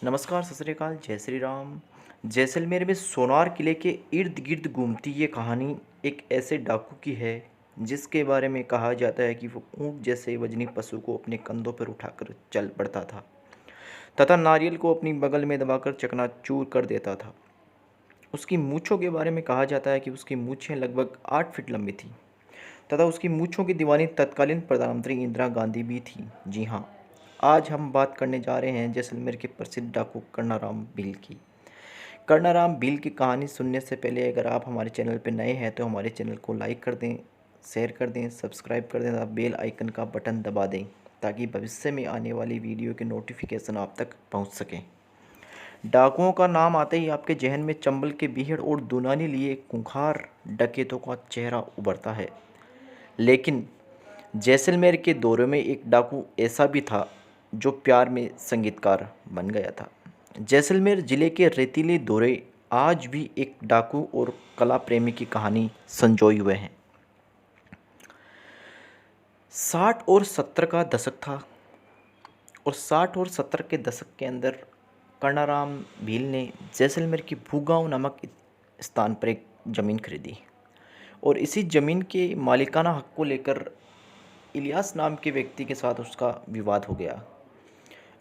नमस्कार, सत श्री अकाल, जय श्री राम। जैसलमेर में सोनार किले के इर्द गिर्द घूमती ये कहानी एक ऐसे डाकू की है जिसके बारे में कहा जाता है कि वो ऊंट जैसे वजनी पशु को अपने कंधों पर उठाकर चल पड़ता था तथा नारियल को अपनी बगल में दबाकर चकनाचूर कर देता था। उसकी मूँछों के बारे में कहा जाता है कि उसकी मूँछें लगभग 8 फीट लंबी थी तथा उसकी मूँछों की दीवानी तत्कालीन प्रधानमंत्री इंदिरा गांधी भी थी। जी हाँ, आज हम बात करने जा रहे हैं जैसलमेर के प्रसिद्ध डाकू कर्नाराम भील की। कर्नाराम भील की कहानी सुनने से पहले अगर आप हमारे चैनल पर नए हैं तो हमारे चैनल को लाइक कर दें, शेयर कर दें, सब्सक्राइब कर दें तथा बेल आइकन का बटन दबा दें ताकि भविष्य में आने वाली वीडियो के नोटिफिकेशन आप तक पहुंच सकें। डाकुओं का नाम आते ही आपके जहन में चंबल के बीहड़ और दुनाने लिए खूंखार डकैतों का चेहरा उभरता है। लेकिन जैसलमेर के दौरे में एक डाकू ऐसा भी था जो प्यार में संगीतकार बन गया था। जैसलमेर ज़िले के रेतीले दौरे आज भी एक डाकू और कला प्रेमी की कहानी संजोए हुए हैं। 60 और 70 का दशक था और 60 और 70 के दशक के अंदर कर्नाराम भील ने जैसलमेर की भूगांव नामक स्थान पर एक ज़मीन खरीदी और इसी ज़मीन के मालिकाना हक को लेकर इलियास नाम के व्यक्ति के साथ उसका विवाद हो गया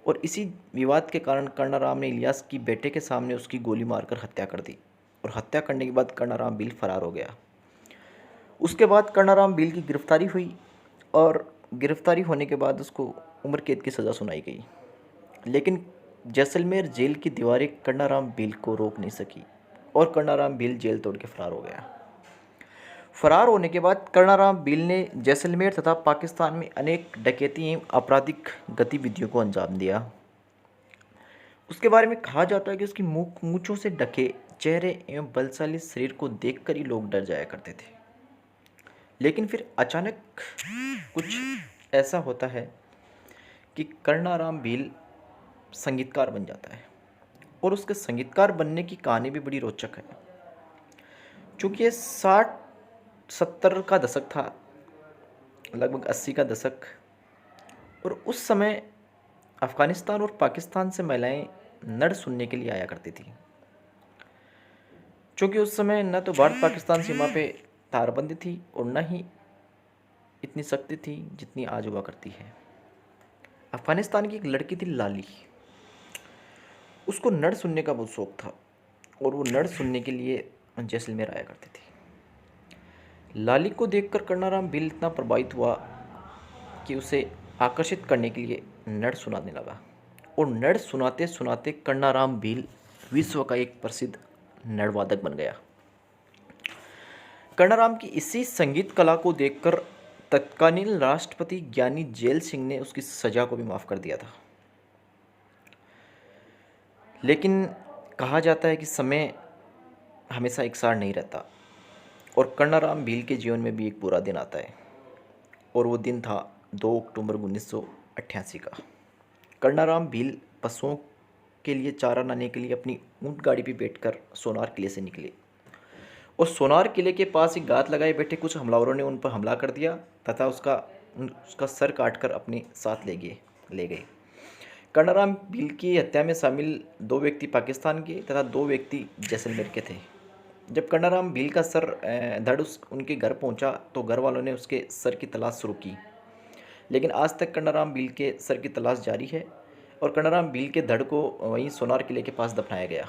और इसी विवाद के कारण कर्नाराम ने इलियास की बेटे के सामने उसकी गोली मारकर हत्या कर दी और हत्या करने के बाद कर्नाराम भील फरार हो गया। उसके बाद कर्नाराम भील की गिरफ्तारी हुई और गिरफ्तारी होने के बाद उसको उम्र कैद की सज़ा सुनाई गई। लेकिन जैसलमेर जेल की दीवारें कर्नाराम भील को रोक नहीं सकी और कर्नाराम भील जेल तोड़ के फरार हो गया। फरार होने के बाद कर्नाराम भील ने जैसलमेर तथा पाकिस्तान में अनेक डकैती एवं आपराधिक गतिविधियों को अंजाम दिया। उसके बारे में कहा जाता है कि उसकी मूंछों से ढके चेहरे एवं बलशाली शरीर को देखकर ही लोग डर जाया करते थे। लेकिन फिर अचानक कुछ ऐसा होता है कि कर्नाराम भील संगीतकार बन जाता है और उसके संगीतकार बनने की कहानी भी बड़ी रोचक है। चूँकि ये 60-70 का दशक था, लगभग 80 का दशक, और उस समय अफ़गानिस्तान और पाकिस्तान से महिलाएं नड़ सुनने के लिए आया करती थी। चूँकि उस समय न तो भारत पाकिस्तान सीमा पे तारबंदी थी और न ही इतनी शक्ति थी जितनी आज हुआ करती है। अफ़गानिस्तान की एक लड़की थी लाली, उसको नड़ सुनने का बहुत शौक़ था और वो नड़ सुनने के लिए जैसलमेर आया करती थी। लाली को देखकर कर्नाराम भील इतना प्रभावित हुआ कि उसे आकर्षित करने के लिए नड़ सुनाने लगा और नड़ सुनाते सुनाते कर्नाराम भील विश्व का एक प्रसिद्ध नड़वादक बन गया। कर्नाराम की इसी संगीत कला को देखकर तत्कालीन राष्ट्रपति ज्ञानी जेल सिंह ने उसकी सज़ा को भी माफ़ कर दिया था। लेकिन कहा जाता है कि समय हमेशा एकसार नहीं रहता और कर्नाराम भील के जीवन में भी एक बुरा दिन आता है और वो दिन था 2 अक्टूबर 1988 का। कर्नाराम भील पशुओं के लिए चारा लाने के लिए अपनी ऊंट गाड़ी पर बैठकर सोनार किले से निकले और सोनार किले के पास ही गात लगाए बैठे कुछ हमलावरों ने उन पर हमला कर दिया तथा उसका सर काटकर अपने साथ ले गए। कर्नाराम भील की हत्या में शामिल 2 व्यक्ति पाकिस्तान के तथा 2 व्यक्ति जैसलमेर के थे। जब कर्नाराम भील का सर धड़ उनके घर पहुंचा तो घर वालों ने उसके सर की तलाश शुरू की, लेकिन आज तक कर्नाराम भील के सर की तलाश जारी है और कर्नाराम भील के धड़ को वहीं सोनार किले के पास दफनाया गया।